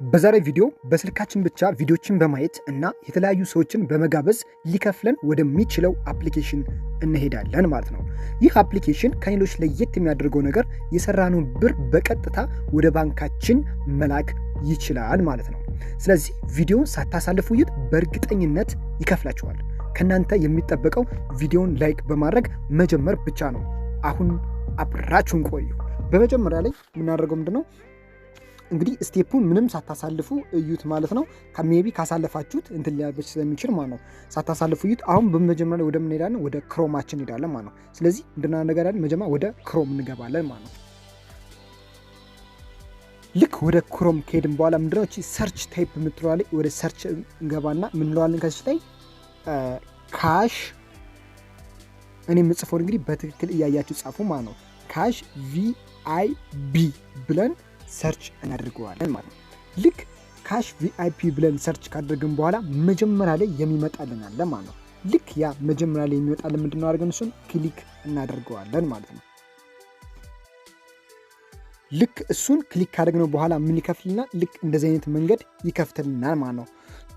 በዛሬ ቪዲዮ በስልካችን ብቻ ቪዲዮችን በማየት እና የተለያዩ ሰዎችን በመጋበዝ ሊከፍለን ወደሚችለው አፕሊኬሽን እንሄዳለን ማለት ነው። ይህ አፕሊኬሽን ከሌሎች ለየት የሚያደርገው ነገር የሰራነውን ብር በቀጥታ ወደ ባንካችን መላክ ይችላል ማለት ነው። ስለዚህ ቪዲዮን ሳታሳልፉ ይት በእርግጠኝነት ይከፍላችኋል። ከናንተ የሚጠበቀው ቪዲዮን ላይክ በማድረግ መጀመር ብቻ ነው። አሁን አብራችሁን ቆዩ። በመጀመሪያ ላይ የምናደርገው ምንድነው? እንግዲህ ስቴፑን ምንም ሳታሳልፉ እዩት ማለት ነው። ሜቢ ካሳለፋችሁት እንትን ሊያበች ስለሚችል ማለት ነው። ሳታሳልፉ እዩት። አሁን በመጀመሪያ ወደ ምን ሄዳለን? ወደ ክሮማችን ሄዳለን ማለት ነው። ስለዚህ እንድናነጋዳለን መጀመሪያ ወደ ክሮም እንገባለን ማለት ነው። ልክ ወደ ክሮም ከሄድን በኋላ ምንድነው እቺ ሰርች ታይፕ የምትለዋ ላይ ወደ ሰርች እንገባና ምን እንለዋለን? ከዚህ ላይ ካሽ እኔ የምጽፈው እንግዲህ በትክክል እያያችሁ ጻፉ ማለት ነው። ካሽ ቪአይቢ ብለን ሰርች እናደርገዋለን ማለት ነው። ልክ ካሽ ቪአይፒ ብለን ሰርች ካደረግን በኋላ መጀመሪያ ላይ የሚመጣልን አለ ማለት ነው። ልክ ያ መጀመሪያ ላይ የሚመጣልን ምንድነው አድርገን እሱን ክሊክ እናደርገዋለን ማለት ነው። ልክ እሱን ክሊክ ካደረግነው በኋላ ምን ይከፍልናል? ልክ እንደዚህ አይነት መንገድ ይከፍትልናል ማለት ነው።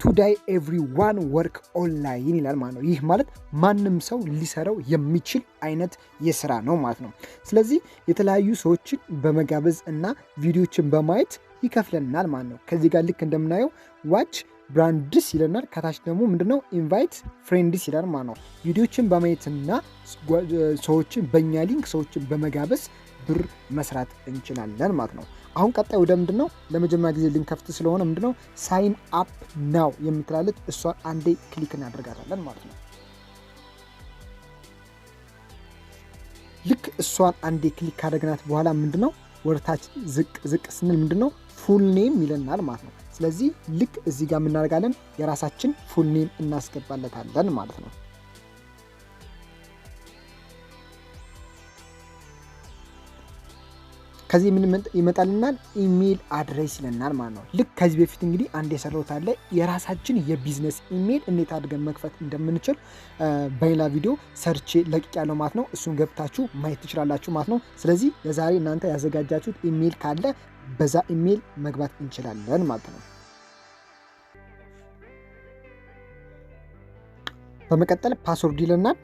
ቱዴይ ኤቭሪዋን ወርክ ኦንላይን ይላል ማለት ነው። ይህ ማለት ማንም ሰው ሊሰራው የሚችል አይነት የስራ ነው ማለት ነው። ስለዚህ የተለያዩ ሰዎችን በመጋበዝ እና ቪዲዮችን በማየት ይከፍለናል ማለት ነው። ከዚህ ጋር ልክ እንደምናየው ዋች ብራንድስ ይለናል። ከታች ደግሞ ምንድነው ኢንቫይት ፍሬንድስ ይላል ማለት ነው። ቪዲዮችን በማየትና ሰዎችን በእኛ ሊንክ ሰዎችን በመጋበዝ ብር መስራት እንችላለን ማለት ነው። አሁን ቀጣይ ወደ ምንድነው ለመጀመሪያ ጊዜ ልንከፍት ስለሆነ ምንድነው ሳይን አፕ ናው የምትላለች እሷን አንዴ ክሊክ እናደርጋታለን ማለት ነው። ልክ እሷን አንዴ ክሊክ ካደረግናት በኋላ ምንድነው ወርታች ዝቅ ስንል ምንድነው ፉል ኔም ይለናል ማለት ነው። ስለዚህ ልክ እዚህ ጋር እናደርጋለን የራሳችን ፉል ኔም እናስገባለታለን ማለት ነው። ከዚህ ምን ይመጣልናል? ኢሜል አድሬስ ይለናል ማለት ነው። ልክ ከዚህ በፊት እንግዲህ አንድ የሰራሁት አለ የራሳችን የቢዝነስ ኢሜል እንዴት አድርገን መክፈት እንደምንችል በሌላ ቪዲዮ ሰርቼ ለቅቄያለሁ ማለት ነው። እሱን ገብታችሁ ማየት ትችላላችሁ ማለት ነው። ስለዚህ ለዛሬ እናንተ ያዘጋጃችሁት ኢሜል ካለ በዛ ኢሜል መግባት እንችላለን ማለት ነው። በመቀጠል ፓስወርድ ይለናል።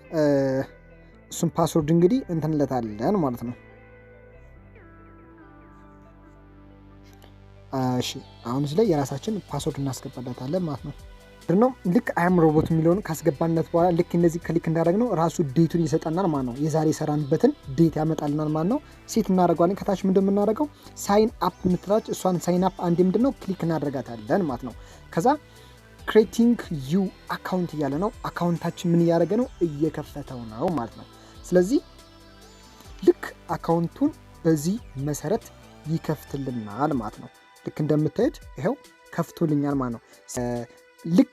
እሱን ፓስወርድ እንግዲህ እንትንለታለን ማለት ነው። እሺ አሁን እዚህ ላይ የራሳችን ፓስወርድ እናስገባለታለን ማለት ነው። ደግሞ ልክ አይም ሮቦት የሚለውን ካስገባነት በኋላ ልክ እንደዚህ ክሊክ እንዳደረግነው ራሱ ዴቱን ይሰጠናል ማለት ነው። የዛሬ ሰራንበትን ዴት ያመጣልናል ማለት ነው። ሴት እናደርገዋለን። ከታች ምንድን የምናደርገው ሳይን አፕ የምትላች እሷን ሳይን አፕ አንዴ ምንድነው ክሊክ እናደርጋታለን ማለት ነው። ከዛ ክሬቲንግ ዩ አካውንት እያለ ነው። አካውንታችን ምን እያደረገ ነው? እየከፈተው ነው ማለት ነው። ስለዚህ ልክ አካውንቱን በዚህ መሰረት ይከፍትልናል ማለት ነው። ልክ እንደምታዩት ይሄው ከፍቶልኛል ማለት ነው። ልክ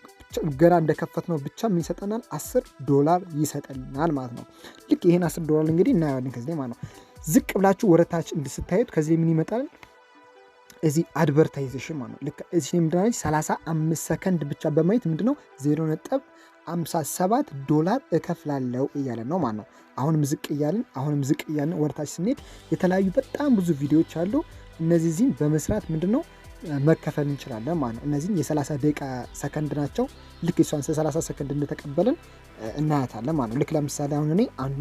ገና እንደከፈት ነው ብቻ ምን ይሰጠናል? $10 ይሰጠናል ማለት ነው። ልክ ይሄን $10 እንግዲህ እናያለን ከዚህ ማለት ነው። ዝቅ ብላችሁ ወረታች እንድስታዩት ከዚህ ምን ይመጣል? እዚህ አድቨርታይዜሽን ማለት ነው። ልክ እዚህ ምንድነው 35 ሰከንድ ብቻ በማየት ምንድነው $0.57 እከፍላለሁ እያለ ነው ማለት ነው። አሁንም ዝቅ እያልን ወረታች ስንሄድ የተለያዩ በጣም ብዙ ቪዲዮዎች አሉ። እነዚህን በመስራት ምንድነው መከፈል እንችላለን ማለት ነው። እነዚህን የ30 ደቂቃ ሰከንድ ናቸው። ልክ እሷን 30 ሰከንድ እንደተቀበልን እናያታለን ማለት ነው። ልክ ለምሳሌ አሁን እኔ አንዱ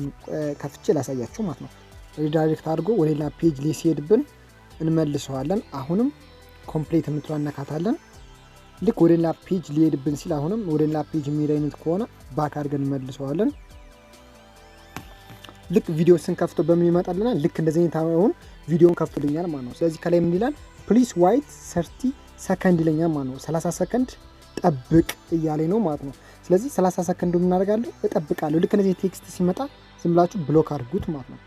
ከፍቼ ላሳያችሁ ማለት ነው። ሪዳይሬክት አድርጎ ወደ ሌላ ፔጅ ላይ ሲሄድብን እንመልሰዋለን። አሁንም ኮምፕሌት የምትሏን ነካታለን። ልክ ወደ ሌላ ፔጅ ሊሄድብን ሲል አሁንም ወደ ሌላ ፔጅ የሚሄድ አይነት ከሆነ ባክ አድርገን እንመልሰዋለን። ልክ ቪዲዮ ስንከፍተው በምን ይመጣልናል? ልክ እንደዚህ አይነት አሁን ቪዲዮን ከፍቶልኛል ማለት ነው። ስለዚህ ከላይ ምን ይላል? ፕሊስ ዋይት 30 ሰከንድ ይለኛል ማለት ነው። 30 ሰከንድ ጠብቅ እያለኝ ነው ማለት ነው። ስለዚህ 30 ሰከንድ ምን አደርጋለሁ? እጠብቃለሁ። ልክ እንደዚህ ቴክስት ሲመጣ ዝም ብላችሁ ብሎክ አድርጉት ማለት ነው።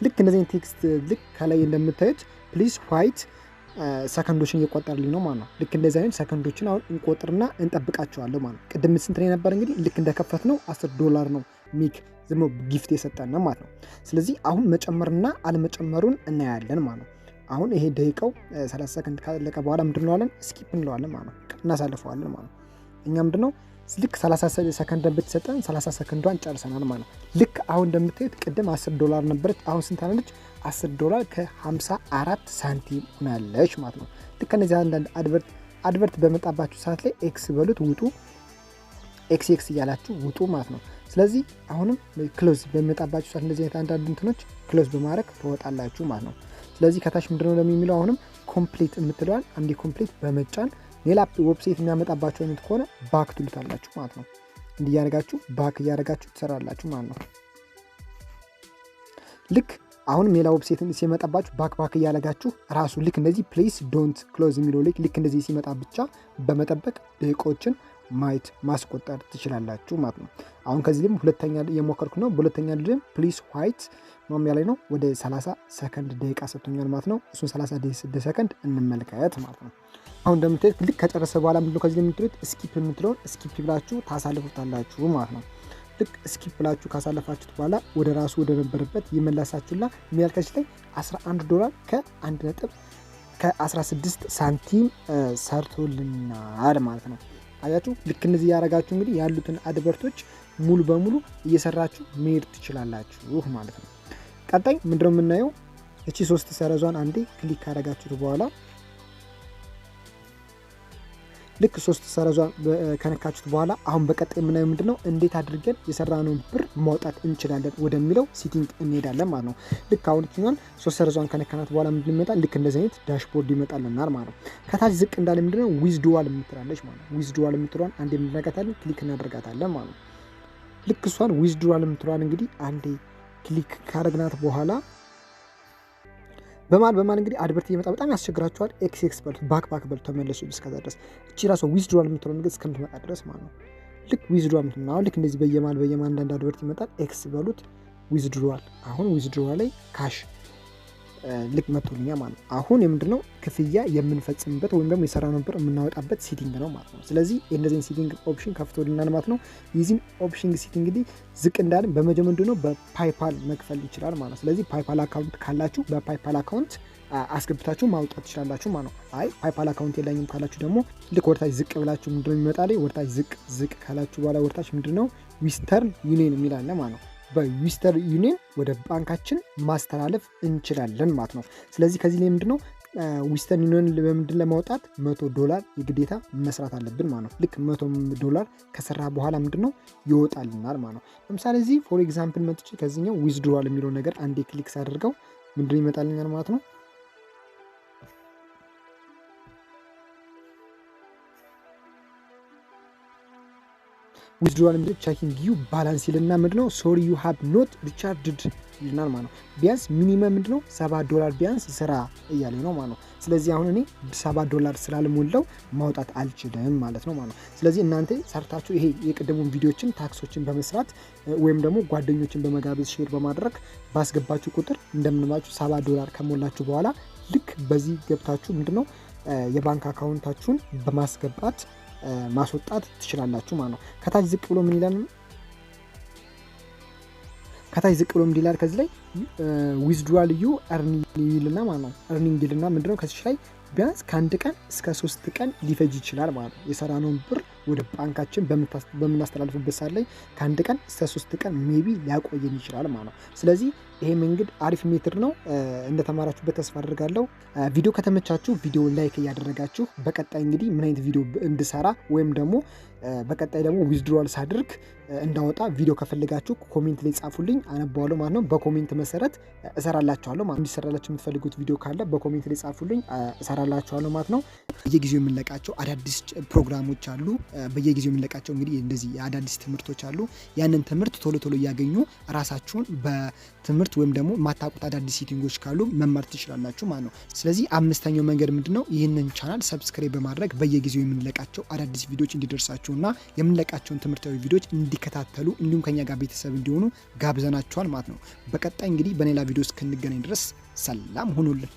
ልክ እንደዚህ ቴክስት ልክ ከላይ እንደምታዩት ፕሊስ ዋይት ሰከንዶችን እየቆጠርልኝ ነው ማለት ነው። ልክ እንደዚህ አይነት ሰከንዶችን አሁን እንቆጥርና እንጠብቃቸዋለሁ ማለት ነው። ቅድም ስንት ላይ ነበር እንግዲህ ልክ እንደከፈት ነው $10 ነው ሚክ ዝም ጊፍት የሰጠን ማለት ነው። ስለዚህ አሁን መጨመርና አለመጨመሩን እናያለን ማለት ነው። አሁን ይሄ ደቂቃው 30 ሰከንድ ካለቀ በኋላ ምንድነው አለን? ስኪፕ እንለዋለን ማለት ነው። እናሳልፈዋለን ማለት ነው። እኛ ምንድነው ልክ 30 ሰከንድ ብትሰጠን 30 ሰከንዷን ጨርሰናል ማለት ነው። ልክ አሁን እንደምታዩት ቅድም $10 ነበረች። አሁን ስንት አለች? $10 ከ54 ሳንቲም ሆናለች ማለት ነው። ልክ እነዚህ አንዳንድ አድቨርት በመጣባችሁ ሰዓት ላይ ኤክስ በሉት ውጡ፣ ኤክስ እያላችሁ ውጡ ማለት ነው። ስለዚህ አሁንም ክሎዝ በሚመጣባችሁ ሰዓት እንደዚህ አይነት አንዳንድ እንትኖች ክሎዝ በማድረግ ትወጣላችሁ ማለት ነው። ስለዚህ ከታች ምንድነው ለሚለው አሁንም ኮምፕሊት የምትለዋል አንዴ ኮምፕሊት በመጫን ሌላ ዌብሳይት የሚያመጣባችሁ አይነት ከሆነ ባክ ትሉታላችሁ ማለት ነው። እንዲህ እያደረጋችሁ ባክ እያደረጋችሁ ትሰራላችሁ ማለት ነው። ልክ አሁንም ሌላ ዌብሳይት ሲመጣባችሁ ባክ እያደረጋችሁ ራሱ ልክ እንደዚህ ፕሌስ ዶንት ክሎዝ የሚለው ልክ እንደዚህ ሲመጣ ብቻ በመጠበቅ ደቂቃዎችን ማየት ማስቆጠር ትችላላችሁ ማለት ነው። አሁን ከዚህ ላይ ሁለተኛ የሞከርኩ ነው። በሁለተኛ ልጅም ፕሊስ ዋይት ማሚያ ላይ ነው ወደ 30 ሰከንድ ደቂቃ ሰጥቶኛል ማለት ነው። እሱን 30 ሰከንድ እንመልከት ማለት ነው። አሁን እንደምታዩት ልክ ከጨረሰ በኋላ ምንድነው ከዚህ የምትሉት ስኪፕ የምትለውን ስኪፕ ብላችሁ ታሳልፉታላችሁ ማለት ነው። ልክ ስኪፕ ብላችሁ ካሳለፋችሁት በኋላ ወደ ራሱ ወደ ነበረበት ይመለሳችሁና የሚያልከች ላይ $11 ከ16 ሳንቲም ሰርቶልናል ማለት ነው። አያችሁ ልክ እነዚህ ያደረጋችሁ እንግዲህ ያሉትን አድቨርቶች ሙሉ በሙሉ እየሰራችሁ መሄድ ትችላላችሁ ማለት ነው። ቀጣይ ምንድነው የምናየው እቺ 3 ሰረዟን አንዴ ክሊክ ካደረጋችሁት በኋላ ልክ 3 ሰረዟን ከነካችሁት በኋላ አሁን በቀጣይ የምናየው ምንድነው እንዴት አድርገን የሰራነውን ብር ማውጣት እንችላለን ወደሚለው ሴቲንግ እንሄዳለን ማለት ነው። ልክ አሁን እኛን 3 ሰረዟን ከነካናት በኋላ ምንድነው ይመጣል ልክ እንደዚህ አይነት ዳሽቦርድ ይመጣልናል ማለት ነው። ከታች ዝቅ እንዳለ ምንድነው ዊዝድዋል የምትላለች ማለት ነው። ዊዝድዋል የምትሏን አንዴ የምንነካታለን ክሊክ እናደርጋታለን ማለት ነው። ልክ እሷን ዊዝድዋል የምትሏን እንግዲህ አንዴ ክሊክ ካደረግናት በኋላ በማል እንግዲህ አድቨርት እየመጣ በጣም ያስቸግራችኋል። ኤክስ በሉት ባክ በሉት ተመለሱ እስከዛ ድረስ እቺ ራሷ ዊዝድሮዋል የምትለው ነገር እስከምትመጣ ድረስ ማለት ነው። ልክ ዊዝድሮዋል የምትለው አሁን ልክ እንደዚህ በየማል አንዳንድ አድቨርት ይመጣል። ኤክስ በሉት ዊዝድሮዋል። አሁን ዊዝድሮዋል ላይ ካሽ ልክ መጥቶልኛ ማለት ነው። አሁን የምንድነው ክፍያ የምንፈጽምበት ወይም ደግሞ የሰራነው ብር የምናወጣበት ሴቲንግ ነው ማለት ነው። ስለዚህ እነዚህን ሴቲንግ ኦፕሽን ከፍቶልናል ማለት ነው። የዚህን ኦፕሽን ሴቲንግ እንግዲህ ዝቅ እንዳለን በመጀመሪያ ምንድነው በፓይፓል መክፈል ይችላል ማለት ነው። ስለዚህ ፓይፓል አካውንት ካላችሁ በፓይፓል አካውንት አስገብታችሁ ማውጣት ትችላላችሁ ማለት ነው። አይ ፓይፓል አካውንት የለኝም ካላችሁ ደግሞ ልክ ወርታች ዝቅ ብላችሁ ምንድነው የሚመጣልኝ ወርታች ዝቅ ካላችሁ በኋላ ወርታች ምንድነው ዌስተርን ዩኒየን የሚላል ማለት ነው። በዌስተርን ዩኒየን ወደ ባንካችን ማስተላለፍ እንችላለን ማለት ነው። ስለዚህ ከዚህ ላይ ምንድነው ዌስተርን ዩኒየን በምንድን ለማውጣት $100 የግዴታ መስራት አለብን ማለት ነው። ልክ $100 ከሰራ በኋላ ምንድነው ይወጣልናል ማለት ነው። ለምሳሌ እዚህ ፎር ኤግዛምፕል መጥቼ ከዚህኛው ዊዝድሮዋል የሚለው ነገር አንዴ ክሊክ ሳደርገው ምንድነው ይመጣልኛል ማለት ነው። ዊዝድሮዋል ምንድነው ቼኪንግ ዩ ባላንስ ይልና ምንድነው ሶሪ ዩ ሃቭ ኖት ሪቻርጅድ ይልናል ማለት ነው። ቢያንስ ሚኒመም ምንድነው $7 ቢያንስ ስራ እያለኝ ነው ማለት ነው። ስለዚህ አሁን እኔ $7 ስላልሞላው ማውጣት አልችልም ማለት ነው ማለት ነው። ስለዚህ እናንተ ሰርታችሁ ይሄ የቀደሙን ቪዲዮችን ታክሶችን በመስራት ወይም ደግሞ ጓደኞችን በመጋበዝ ሼር በማድረግ ባስገባችሁ ቁጥር እንደምንባችሁ $7 ከሞላችሁ በኋላ ልክ በዚህ ገብታችሁ ምንድነው የባንክ አካውንታችሁን በማስገባት ማስወጣት ትችላላችሁ ማለት ነው። ከታች ዝቅ ብሎ ምን ይላል? ከታች ዝቅ ብሎ ምን ይላል? ከዚህ ላይ ዊዝድሮዋል ዩ ኤርኒንግ ይልና ማለት ነው። ኤርኒንግ ይልና ምንድነው ከዚህ ላይ ቢያንስ ከአንድ ቀን እስከ 3 ቀን ሊፈጅ ይችላል ማለት ነው። የሰራነውን ብር ወደ ባንካችን በምናስተላልፍበት ሰዓት ላይ ከአንድ ቀን እስከ 3 ቀን ሜቢ ሊያቆየን ይችላል ማለት ነው። ስለዚህ ይሄ መንገድ አሪፍ ሜትር ነው። እንደተማራችሁበት ተስፋ አድርጋለሁ። ቪዲዮ ከተመቻችሁ ቪዲዮ ላይክ እያደረጋችሁ በቀጣይ እንግዲህ ምን አይነት ቪዲዮ እንድሰራ ወይም ደግሞ በቀጣይ ደግሞ ዊዝድሮዋል ሳድርግ እንዳወጣ ቪዲዮ ከፈለጋችሁ ኮሜንት ላይ ጻፉልኝ፣ አነባዋለሁ ማለት ነው። በኮሜንት መሰረት እሰራላችኋለሁ ማለት ነው። እንዲሰራላችሁ የምትፈልጉት ቪዲዮ ካለ በኮሜንት ላይ ጻፉልኝ፣ እሰራላችኋለሁ ማለት ነው። በየጊዜው የምንለቃቸው አዳዲስ ፕሮግራሞች አሉ። በየጊዜው የምንለቃቸው እንግዲህ እንደዚህ አዳዲስ ትምህርቶች አሉ። ያንን ትምህርት ቶሎ እያገኙ ራሳችሁን በትምህርት ወይም ደግሞ ማታውቁት አዳዲስ ሴቲንጎች ካሉ መማር ትችላላችሁ ማለት ነው። ስለዚህ አምስተኛው መንገድ ምንድነው? ይህንን ቻናል ሰብስክራይብ በማድረግ በየጊዜው የምንለቃቸው አዳዲስ ቪዲዮዎች እንዲደርሳችሁና የምንለቃቸውን ትምህርታዊ ቪዲዮዎች እንዲከታተሉ እንዲሁም ከኛ ጋር ቤተሰብ እንዲሆኑ ጋብዘናችኋል ማለት ነው። በቀጣይ እንግዲህ በሌላ ቪዲዮ እስክንገናኝ ድረስ ሰላም ሁኑልን።